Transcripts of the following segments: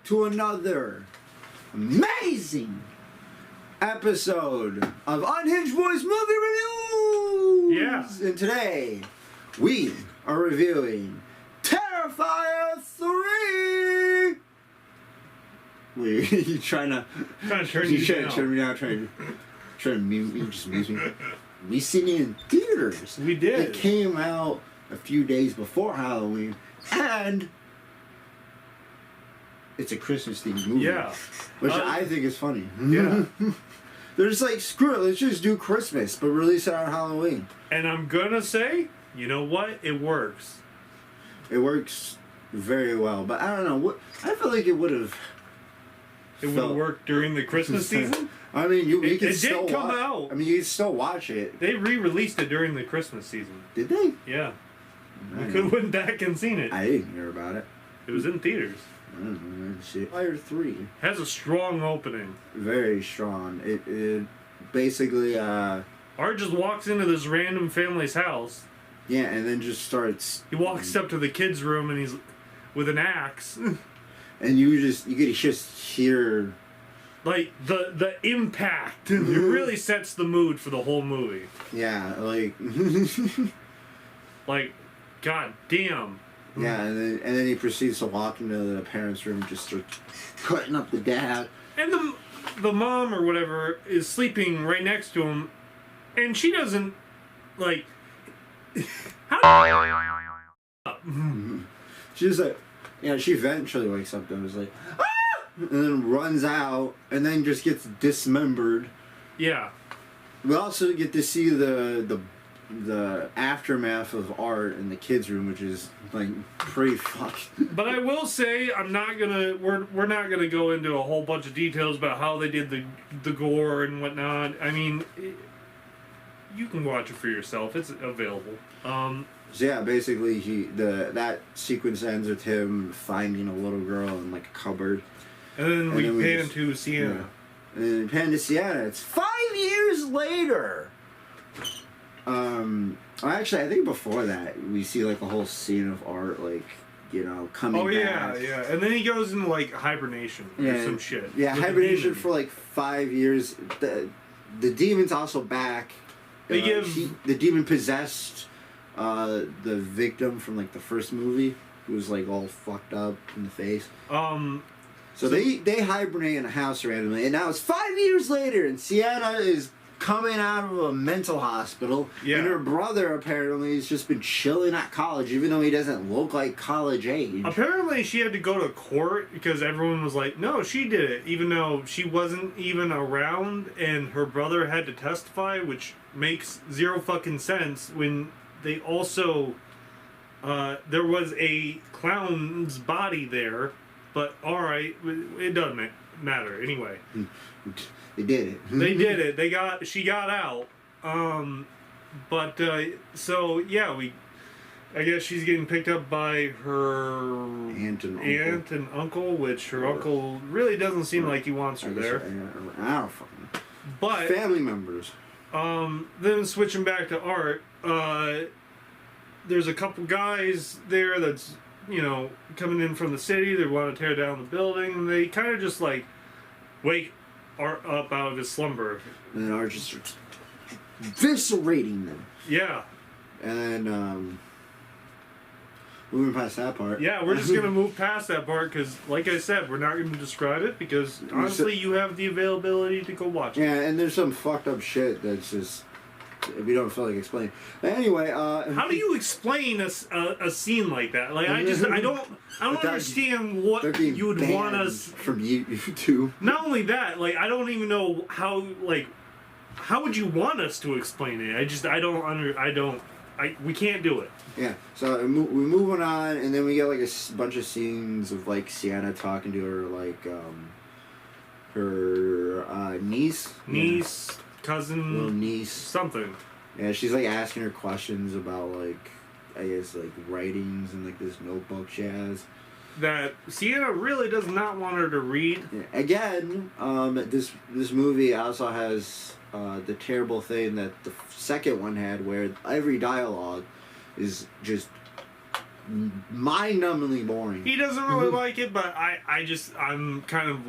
to another amazing episode of Unhinged Boys Movie Reviews! Yeah. And today, we are reviewing Terrifier 3! Wait, you trying to turn you down. Turn me down, trying to mute me, just mute me. We seen it in theaters. We did. It came out a few days before Halloween, and it's a Christmas themed movie. Yeah. Which I think is funny. Yeah. They're just like, screw it, let's just do Christmas, but release it on Halloween. And I'm gonna say, you know what? It works. It works very well, but I don't know. I feel like it would have. It would have worked during the Christmas season? I mean, you can it still did come out. I mean, you can still watch it. They re-released it during the Christmas season. Did they? Yeah. You could have went back and seen it. I didn't hear about it. It was in theaters. I don't know. Shit. Fire 3. Has a strong opening. Very strong. It basically, Art just walks into this random family's house. Yeah, and then just starts. He walks up to the kids' room and he's with an axe. And you could just hear. Like, the impact. It really sets the mood for the whole movie. Yeah, like. Like, god damn. Yeah, and then he proceeds to walk into the parents' room and just start cutting up the dad. And the mom or whatever is sleeping right next to him, and she doesn't, like, how She's like, yeah, she eventually wakes up and is like, ah! And then runs out, and then just gets dismembered. Yeah. We also get to see the aftermath of Art in the kids' room, which is like pretty fucked. But I will say, we're not gonna go into a whole bunch of details about how they did the gore and whatnot. I mean, you can watch it for yourself. It's available. So yeah, basically that sequence ends with him finding a little girl in like a cupboard. And then we pan to Sienna. Yeah. And pan to Sienna. It's 5 years later. Actually, I think before that we see like a whole scene of Art, like, you know, coming back. Oh yeah, yeah. And then he goes into like hibernation or some shit. Yeah, hibernation for like 5 years. The demon's also back. They give the demon possessed the victim from like the first movie, who was like all fucked up in the face. So they hibernate in a house randomly, and now it's 5 years later, and Sienna is coming out of a mental hospital, and her brother apparently has just been chilling at college, even though he doesn't look like college age. Apparently she had to go to court because everyone was like, no, she did it, even though she wasn't even around, and her brother had to testify, which makes zero fucking sense when they also, there was a clown's body there, but alright, it doesn't matter anyway. They did it. They did it. She got out. So yeah, I guess she's getting picked up by her aunt and uncle, which her uncle really doesn't seem like he wants her there. I don't fucking know. But family members. Then switching back to Art, there's a couple guys there that's, you know, coming in from the city. They want to tear down the building, and they kind of just like wake Art up out of his slumber. And then Art just starts eviscerating them. Yeah. And then, moving past that part. Yeah, we're just going to move past that part because, like I said, we're not going to describe it because, honestly, you have the availability to go watch it. Yeah, and there's some fucked up shit that's just, we don't feel like explaining. But anyway, how do you explain a scene like that? Like, I don't understand what you would want us from YouTube. Not only that, like, I don't even know how would you want us to explain it? We can't do it. Yeah, so we're moving on, and then we get like a bunch of scenes of like Sienna talking to her like her niece, cousin, little niece, something. Yeah, she's like asking her questions about like, I guess, like writings and like this notebook she has. That Sienna really does not want her to read. Yeah. Again, this movie also has the terrible thing that the second one had, where every dialogue is just mind-numbingly boring. He doesn't really like it, but I'm kind of...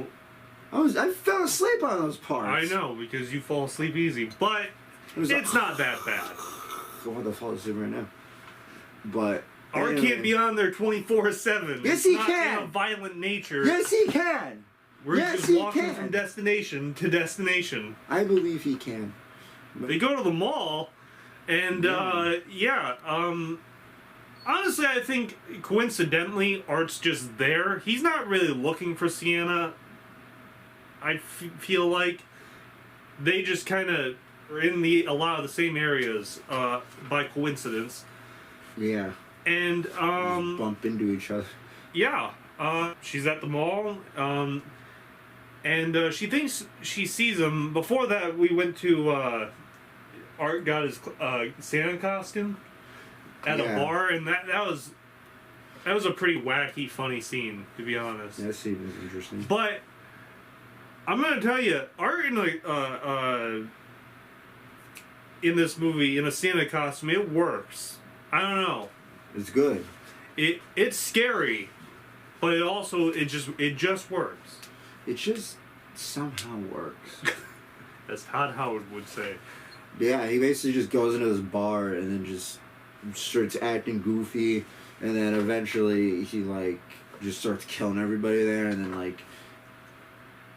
I fell asleep on those parts. I know, because you fall asleep easy, but it's not that bad. I want to fall asleep right now. But... Art can't be on there 24/7. Yes, he can. In a violent nature. Yes, he can. We're just walking from destination to destination. I believe he can. They go to the mall, and honestly, I think coincidentally, Art's just there. He's not really looking for Sienna. I feel like they just kind of are in a lot of the same areas by coincidence. Yeah. And just bump into each other. Yeah. She's at the mall. And she thinks she sees him. Before that, we went to Art got his Santa costume at a bar, and that was a pretty wacky, funny scene, to be honest. That scene was interesting. But I'm gonna tell you, Art in this movie in a Santa costume, it works. I don't know. It's good. It's scary, but it just works. It just somehow works. As Todd Howard would say. Yeah, he basically just goes into this bar and then just starts acting goofy, and then eventually he just starts killing everybody there, and then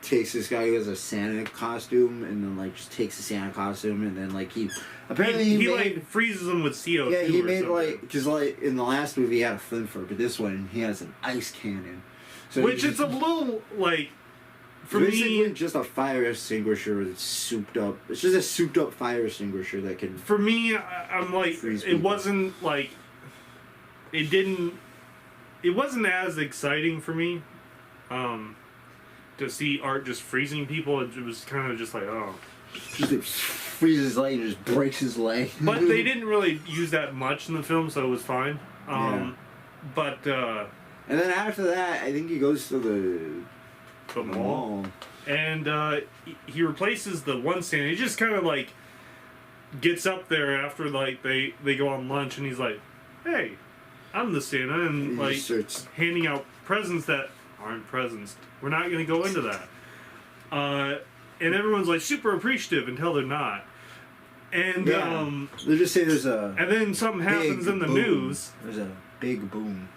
takes this guy who has a Santa costume, and then just takes the Santa costume, and then he apparently he freezes him with CO2. Yeah, he made because in the last movie he had a flamethrower, but this one he has an ice cannon. So which is a little for basically me just a fire extinguisher that's souped up. It's just a souped up fire extinguisher that can. For me, I'm it wasn't it wasn't as exciting for me. To see Art just freezing people, it was kind of just Just freezes his leg and just breaks his leg. But they didn't really use that much in the film, so it was fine. But and then after that, I think he goes to the mall. And he replaces the one Santa. He just kind of gets up there after they go on lunch, and he's like, "Hey, I'm the Santa," and he starts handing out presents that aren't presents. We're not going to go into that. And everyone's super appreciative until they're not. And they just say there's a. And then something happens in the news. There's a big boom.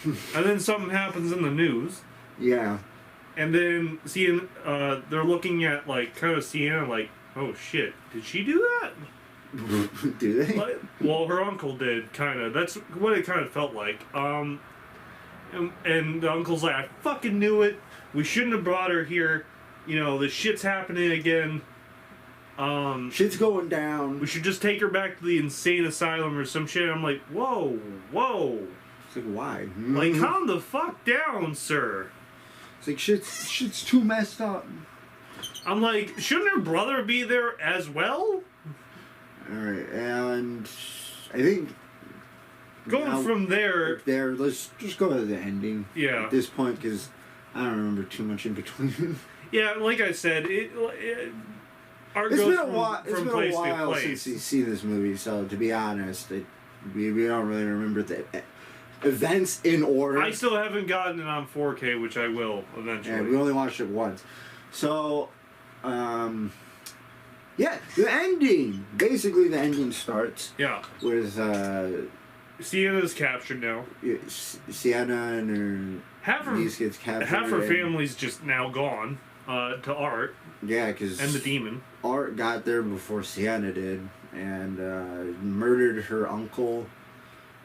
And then something happens in the news. Yeah. And then they're looking at kind of Sienna oh shit, did she do that? Do they? Well, her uncle did, kind of. That's what it kind of felt like. And the uncle's like, I fucking knew it. We shouldn't have brought her here. This shit's happening again. Shit's going down. We should just take her back to the insane asylum or some shit. I'm like, whoa. It's why? Calm the fuck down, sir. It's shit's too messed up. I'm like, shouldn't her brother be there as well? Alright, and I think going from there, let's just go to the ending. Yeah. At this point, because I don't remember too much in between. Yeah, like I said, Art it's goes been a while. It's from been place a while to place. since you've seen this movie, so to be honest, we don't really remember the events in order. I still haven't gotten it on 4K, which I will eventually. Yeah, we only watched it once. So, yeah, the ending. Basically, the ending starts. Yeah. With Sienna's captured now. Sienna and her niece gets captured. Half her family's just now gone to Art. Yeah, because and the demon. Art got there before Sienna did, and murdered her uncle.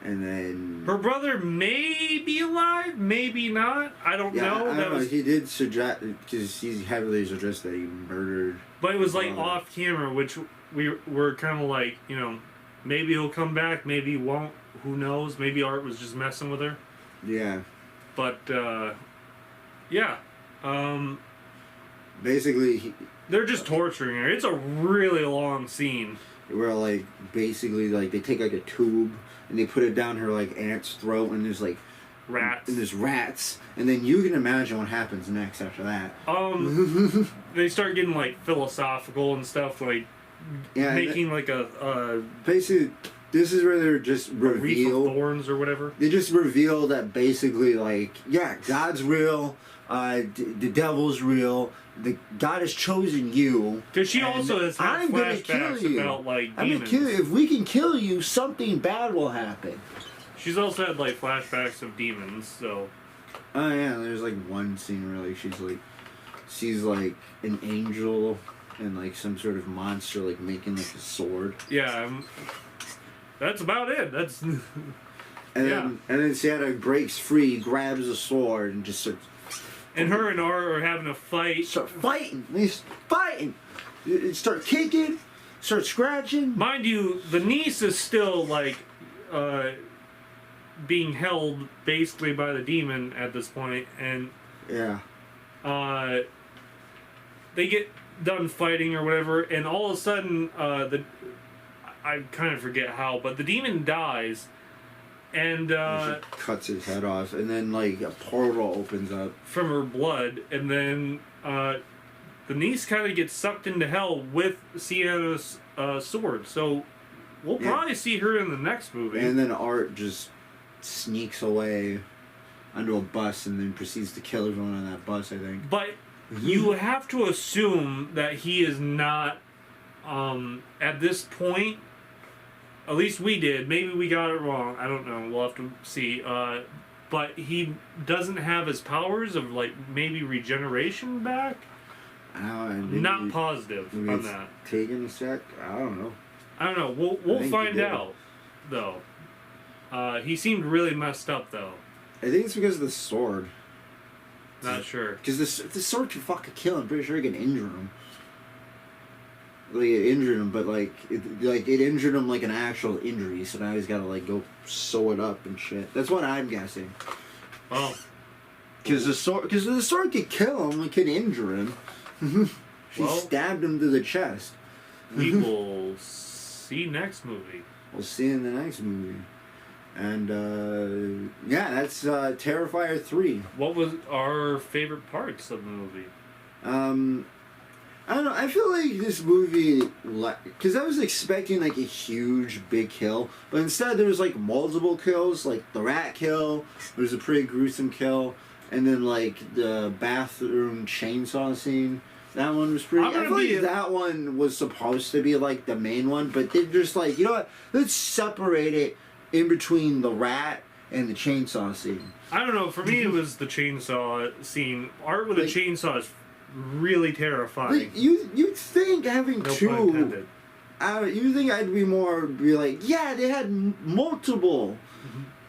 And then her brother may be alive, maybe not. I don't know. I don't know. He did suggest, because he's heavily suggested that he murdered. But it was off camera, which we were kind of maybe he'll come back, maybe he won't. Who knows? Maybe Art was just messing with her. Yeah. But yeah. Basically, they're just torturing her. It's a really long scene. Where basically they take a tube and they put it down her aunt's throat, and there's rats. And there's rats, and then you can imagine what happens next after that. They start getting philosophical and stuff, making a basically This is where they're just reveal thorns or whatever. They just reveal that basically, like, yeah, God's real, the devil's real. God has chosen you. Because she also has had flashbacks about like demons. I'm gonna kill you. If we can kill you, something bad will happen. She's also had like flashbacks of demons. So. Oh yeah, there's like one scene where like she's like an angel and like some sort of monster like making like a sword. Yeah, that's about it. That's. And then Santa breaks free, grabs a sword, and just starts. And her and R are having a fight. Start fighting. He's fighting. Start kicking. Start scratching. Mind you, the niece is still like being held basically by the demon at this point, and yeah, they get done fighting or whatever, and all of a sudden I kind of forget how, but the demon dies. And cuts his head off, and then like a portal opens up from her blood, and then the niece kind of gets sucked into hell with Sienna's sword. So we'll probably see her in the next movie. And then Art just sneaks away onto a bus, and then proceeds to kill everyone on that bus, I think. But you have to assume that he is not at this point. At least we did. Maybe we got it wrong. I don't know. We'll have to see. But he doesn't have his powers of, like, maybe regeneration back? Not positive on that. Taking a sec? I don't know. We'll find out, though. He seemed really messed up, though. I think it's because of the sword. Not sure. Because the sword can fucking kill him. I'm pretty sure it can injure him. Like, it injured him, but it injured him like an actual injury, so now he's gotta like go sew it up and shit. That's what I'm guessing. Oh, because the sword could kill him, it could injure him. She stabbed him to the chest. We will see next movie. We'll see in the next movie, and that's Terrifier 3. What was our favorite parts of the movie? I don't know, I feel like this movie, because I was expecting like a huge, big kill, but instead there was like multiple kills, like the rat kill, there was a pretty gruesome kill, and then like the bathroom chainsaw scene, that one was pretty, I feel like that one was supposed to be like the main one, but they're just like, you know what, let's separate it in between the rat and the chainsaw scene. I don't know, for me it was the chainsaw scene. Art with a chainsaw is really terrifying. Like, you'd two. You think I'd be like, yeah, they had multiple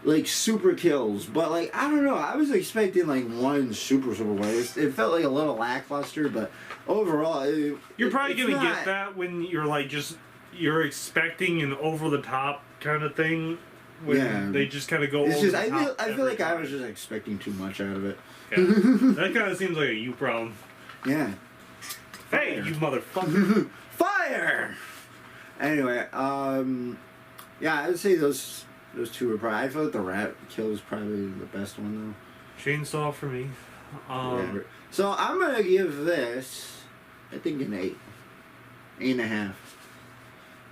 like super kills, but like I don't know. I was expecting like one super one. It felt like a little lackluster, but overall, you're probably gonna get that when you're like you're expecting an over the top kind of thing. When they just kind of go. It's just I feel like I was just expecting too much out of it. Yeah. That kind of seems like a you problem. Yeah. Hey, you motherfucker! Fire! Anyway, yeah, I would say those two were probably. I feel like the rat kill was probably the best one though. Chainsaw for me. So I'm gonna give this, I think, an 8, 8.5.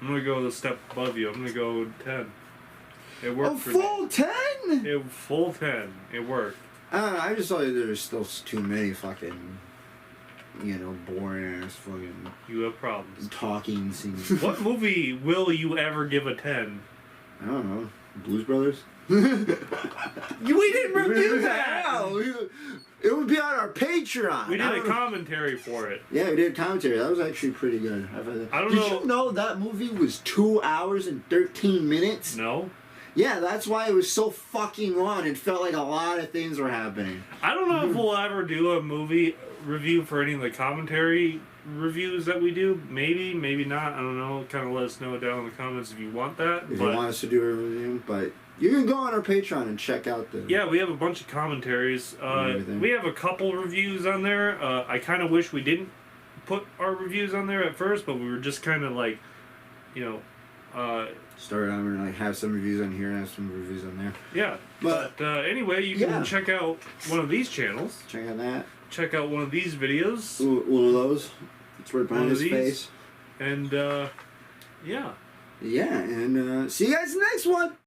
I'm gonna go a step above you. I'm gonna go 10. It worked. Full 10? Full 10. It worked. I don't know. I just thought there was still too many fucking. Boring ass fucking. You have problems. Talking scenes. What movie will you ever give a 10? I don't know. Blues Brothers? We didn't review that! No, it would be on our Patreon. We did a commentary for it. Yeah, we did a commentary. That was actually pretty good. Did you know that movie was 2 hours and 13 minutes? No. Yeah, that's why it was so fucking long. It felt like a lot of things were happening. I don't know if we'll ever do a movie review for any of the commentary reviews that we do. Maybe, maybe not. I don't know. Kind of let us know down in the comments if you want that. If you want us to do a review, but you can go on our Patreon and check out the... Yeah, we have a bunch of commentaries. We have a couple reviews on there. I kind of wish we didn't put our reviews on there at first, but we were just kind of like, Start on and like have some reviews on here and have some reviews on there. Yeah, but anyway, you can check out one of these channels. Check out that. Check out one of these videos. One of those. It's right behind his face. And yeah, Yeah, and see you guys in the next one.